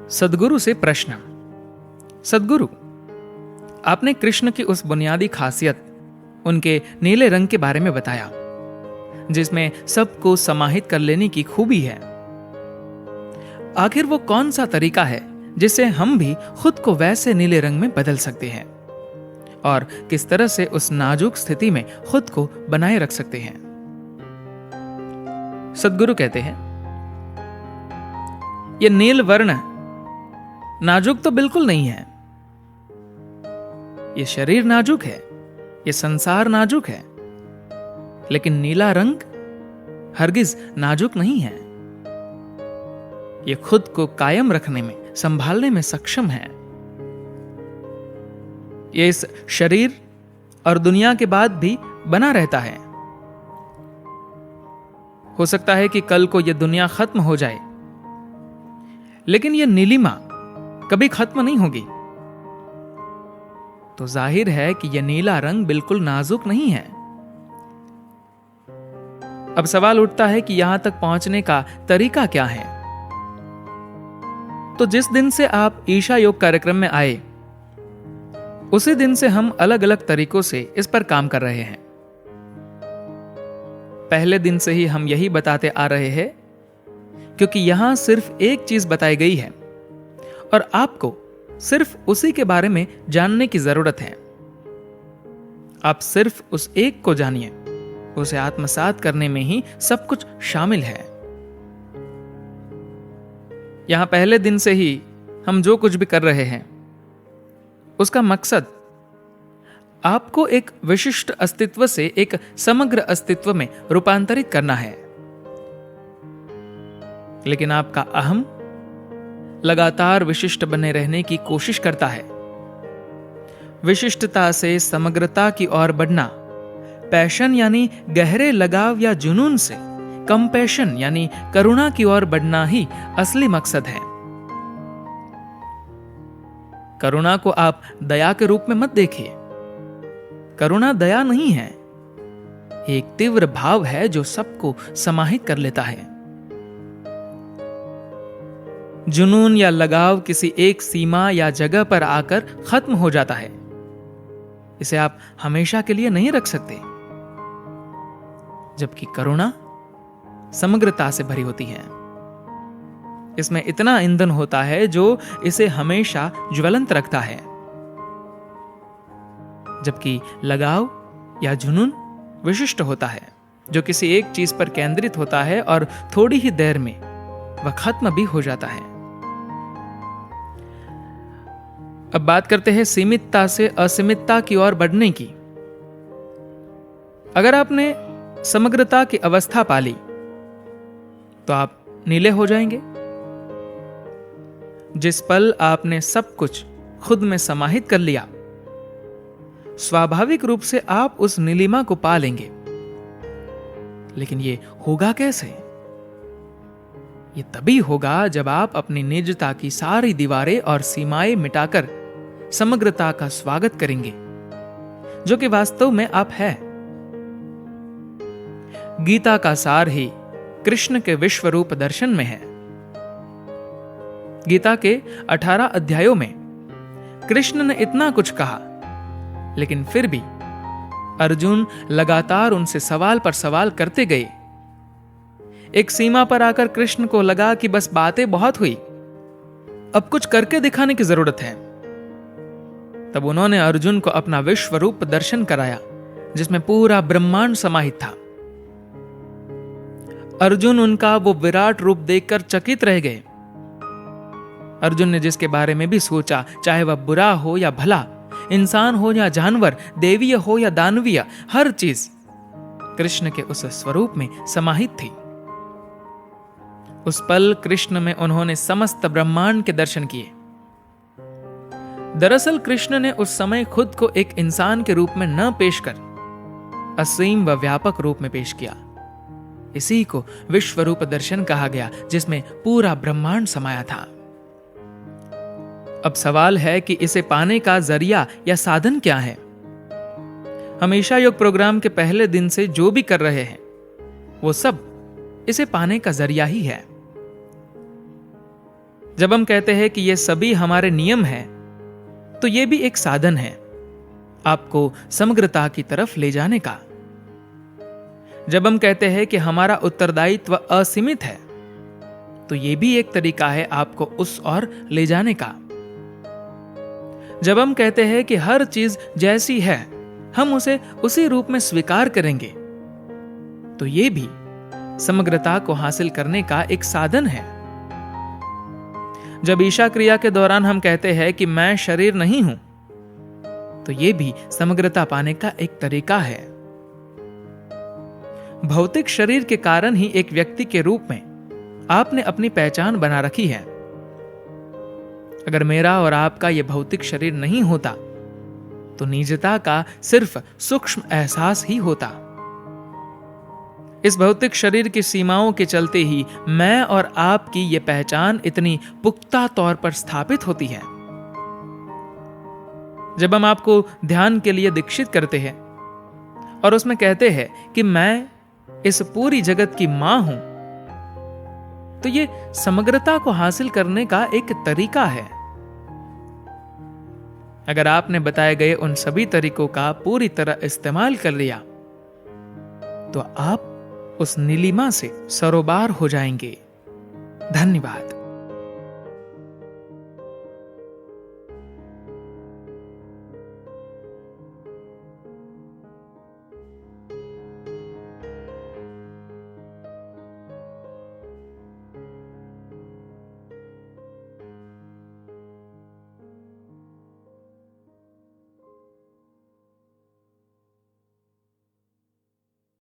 सद्गुरु से प्रश्न। सद्गुरु, आपने कृष्ण की उस बुनियादी खासियत, उनके नीले रंग के बारे में बताया जिसमें सबको समाहित कर लेने की खूबी है। आखिर वो कौन सा तरीका है जिससे हम भी खुद को वैसे नीले रंग में बदल सकते हैं और किस तरह से उस नाजुक स्थिति में खुद को बनाए रख सकते हैं? सद्गुरु कहते हैं, यह नील वर्ण नाजुक तो बिल्कुल नहीं है। यह शरीर नाजुक है, यह संसार नाजुक है, लेकिन नीला रंग हरगिज नाजुक नहीं है। यह खुद को कायम रखने में, संभालने में सक्षम है। यह इस शरीर और दुनिया के बाद भी बना रहता है। हो सकता है कि कल को यह दुनिया खत्म हो जाए, लेकिन यह नीलिमा कभी खत्म नहीं होगी। तो जाहिर है कि यह नीला रंग बिल्कुल नाजुक नहीं है। अब सवाल उठता है कि यहां तक पहुंचने का तरीका क्या है? तो जिस दिन से आप ईशा योग कार्यक्रम में आए, उसी दिन से हम अलग अलग तरीकों से इस पर काम कर रहे हैं। पहले दिन से ही हम यही बताते आ रहे हैं, क्योंकि यहां सिर्फ एक चीज बताई गई है और आपको सिर्फ उसी के बारे में जानने की जरूरत है। आप सिर्फ उस एक को जानिए, उसे आत्मसात करने में ही सब कुछ शामिल है। यहां पहले दिन से ही हम जो कुछ भी कर रहे हैं, उसका मकसद आपको एक विशिष्ट अस्तित्व से एक समग्र अस्तित्व में रूपांतरित करना है। लेकिन आपका अहम लगातार विशिष्ट बने रहने की कोशिश करता है। विशिष्टता से समग्रता की ओर बढ़ना, पैशन यानी गहरे लगाव या जुनून से कंपैशन यानी करुणा की ओर बढ़ना ही असली मकसद है। करुणा को आप दया के रूप में मत देखिए। करुणा दया नहीं है, एक तीव्र भाव है जो सबको समाहित कर लेता है। जुनून या लगाव किसी एक सीमा या जगह पर आकर खत्म हो जाता है। इसे आप हमेशा के लिए नहीं रख सकते। जबकि करुणा समग्रता से भरी होती है। इसमें इतना ईंधन होता है जो इसे हमेशा ज्वलंत रखता है। जबकि लगाव या जुनून विशिष्ट होता है, जो किसी एक चीज पर केंद्रित होता है और थोड़ी ही देर में वह खत्म भी हो जाता है। अब बात करते हैं सीमितता से असीमितता की ओर बढ़ने की। अगर आपने समग्रता की अवस्था पाली, तो आप नीले हो जाएंगे। जिस पल आपने सब कुछ खुद में समाहित कर लिया, स्वाभाविक रूप से आप उस नीलिमा को पा लेंगे। लेकिन यह होगा कैसे? ये तभी होगा जब आप अपनी निजता की सारी दीवारें और सीमाएं मिटाकर समग्रता का स्वागत करेंगे, जो कि वास्तव में आप हैं। गीता का सार ही कृष्ण के विश्व रूप दर्शन में है। गीता के 18 अध्यायों में कृष्ण ने इतना कुछ कहा, लेकिन फिर भी अर्जुन लगातार उनसे सवाल पर सवाल करते गए। एक सीमा पर आकर कृष्ण को लगा कि बस बातें बहुत हुई, अब कुछ करके दिखाने की जरूरत है। तब उन्होंने अर्जुन को अपना विश्व रूप दर्शन कराया, जिसमें पूरा ब्रह्मांड समाहित था। अर्जुन उनका वो विराट रूप देखकर चकित रह गए। अर्जुन ने जिसके बारे में भी सोचा, चाहे वह बुरा हो या भला, इंसान हो या जानवर, देवीय हो या दानवीय, हर चीज कृष्ण के उस स्वरूप में समाहित थी। उस पल कृष्ण में उन्होंने समस्त ब्रह्मांड के दर्शन किए। दरअसल कृष्ण ने उस समय खुद को एक इंसान के रूप में न पेश कर असीम व व्यापक रूप में पेश किया। इसी को विश्व रूप दर्शन कहा गया, जिसमें पूरा ब्रह्मांड समाया था। अब सवाल है कि इसे पाने का जरिया या साधन क्या है? हमेशा योग प्रोग्राम के पहले दिन से जो भी कर रहे हैं, वो सब इसे पाने का जरिया ही है। जब हम कहते हैं कि ये सभी हमारे नियम हैं, तो ये भी एक साधन है आपको समग्रता की तरफ ले जाने का। जब हम कहते हैं कि हमारा उत्तरदायित्व असीमित है, तो ये भी एक तरीका है आपको उस ओर ले जाने का। जब हम कहते हैं कि हर चीज जैसी है हम उसे उसी रूप में स्वीकार करेंगे, तो ये भी समग्रता को हासिल करने का एक साधन है। जब ईशा क्रिया के दौरान हम कहते हैं कि मैं शरीर नहीं हूं, तो ये भी समग्रता पाने का एक तरीका है। भौतिक शरीर के कारण ही एक व्यक्ति के रूप में आपने अपनी पहचान बना रखी है। अगर मेरा और आपका यह भौतिक शरीर नहीं होता, तो निजता का सिर्फ सूक्ष्म एहसास ही होता। इस भौतिक शरीर की सीमाओं के चलते ही मैं और आपकी यह पहचान इतनी पुख्ता तौर पर स्थापित होती है। जब हम आपको ध्यान के लिए दीक्षित करते हैं और उसमें कहते हैं कि मैं इस पूरी जगत की मां हूं, तो यह समग्रता को हासिल करने का एक तरीका है। अगर आपने बताए गए उन सभी तरीकों का पूरी तरह इस्तेमाल कर लिया, तो आप उस नीलिमा से सरोबार हो जाएंगे। धन्यवाद।